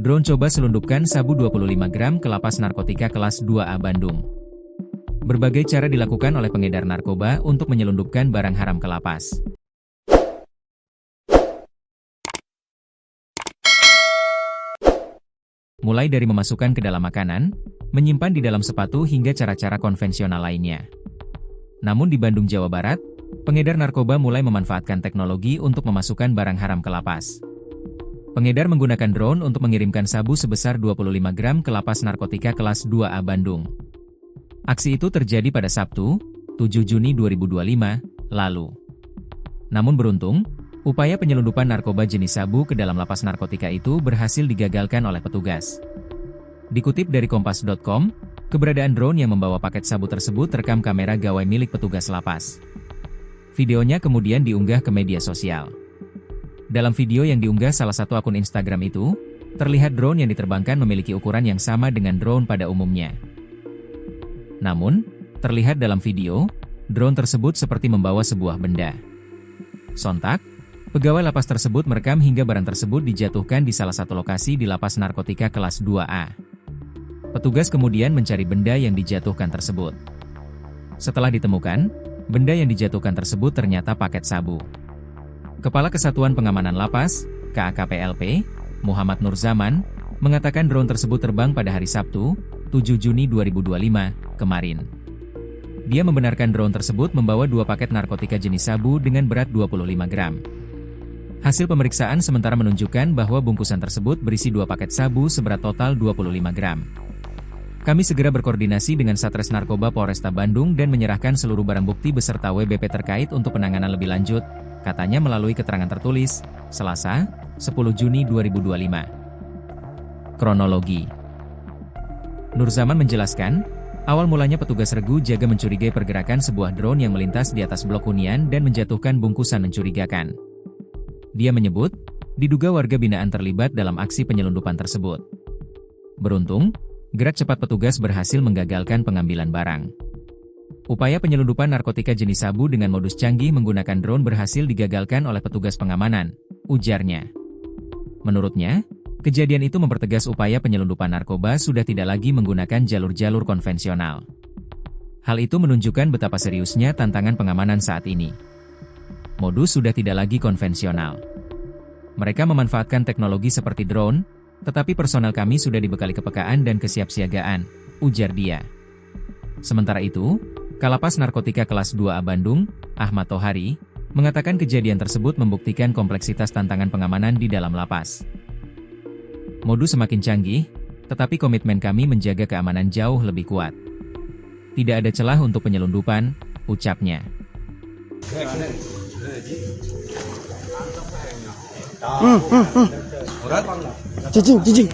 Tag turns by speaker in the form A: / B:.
A: Drone coba selundupkan sabu 25 gram ke lapas narkotika kelas 2A Bandung. Berbagai cara dilakukan oleh pengedar narkoba untuk menyelundupkan barang haram ke lapas. Mulai dari memasukkan ke dalam makanan, menyimpan di dalam sepatu hingga cara-cara konvensional lainnya. Namun di Bandung, Jawa Barat, pengedar narkoba mulai memanfaatkan teknologi untuk memasukkan barang haram ke lapas. Pengedar menggunakan drone untuk mengirimkan sabu sebesar 25 gram ke lapas narkotika kelas 2A Bandung. Aksi itu terjadi pada Sabtu, 7 Juni 2025, lalu. Namun beruntung, upaya penyelundupan narkoba jenis sabu ke dalam lapas narkotika itu berhasil digagalkan oleh petugas. Dikutip dari Kompas.com, keberadaan drone yang membawa paket sabu tersebut terekam kamera gawai milik petugas lapas. Videonya kemudian diunggah ke media sosial. Dalam video yang diunggah salah satu akun Instagram itu, terlihat drone yang diterbangkan memiliki ukuran yang sama dengan drone pada umumnya. Namun, terlihat dalam video, drone tersebut seperti membawa sebuah benda. Sontak, pegawai lapas tersebut merekam hingga barang tersebut dijatuhkan di salah satu lokasi di lapas narkotika kelas 2A. Petugas kemudian mencari benda yang dijatuhkan tersebut. Setelah ditemukan, benda yang dijatuhkan tersebut ternyata paket sabu. Kepala Kesatuan Pengamanan Lapas, KAKPLP, Muhammad Nur Zaman, mengatakan drone tersebut terbang pada hari Sabtu, 7 Juni 2025, kemarin. Dia membenarkan drone tersebut membawa 2 paket narkotika jenis sabu dengan berat 25 gram. Hasil pemeriksaan sementara menunjukkan bahwa bungkusan tersebut berisi 2 paket sabu seberat total 25 gram. Kami segera berkoordinasi dengan Satres Narkoba Polresta Bandung dan menyerahkan seluruh barang bukti beserta WBP terkait untuk penanganan lebih lanjut, katanya melalui keterangan tertulis, Selasa, 10 Juni 2025. Kronologi. Nur Zaman menjelaskan, awal mulanya petugas regu jaga mencurigai pergerakan sebuah drone yang melintas di atas blok hunian dan menjatuhkan bungkusan mencurigakan. Dia menyebut, diduga warga binaan terlibat dalam aksi penyelundupan tersebut. Beruntung, gerak cepat petugas berhasil menggagalkan pengambilan barang. Upaya penyelundupan narkotika jenis sabu dengan modus canggih menggunakan drone berhasil digagalkan oleh petugas pengamanan, ujarnya. Menurutnya, kejadian itu mempertegas upaya penyelundupan narkoba sudah tidak lagi menggunakan jalur-jalur konvensional. Hal itu menunjukkan betapa seriusnya tantangan pengamanan saat ini. Modus sudah tidak lagi konvensional. Mereka memanfaatkan teknologi seperti drone, tetapi personel kami sudah dibekali kepekaan dan kesiapsiagaan, ujar dia. Sementara itu, Kalapas Narkotika kelas 2A Bandung, Ahmad Tohari, mengatakan kejadian tersebut membuktikan kompleksitas tantangan pengamanan di dalam lapas. Modus semakin canggih, tetapi komitmen kami menjaga keamanan jauh lebih kuat. Tidak ada celah untuk penyelundupan, ucapnya.
B: Cicing.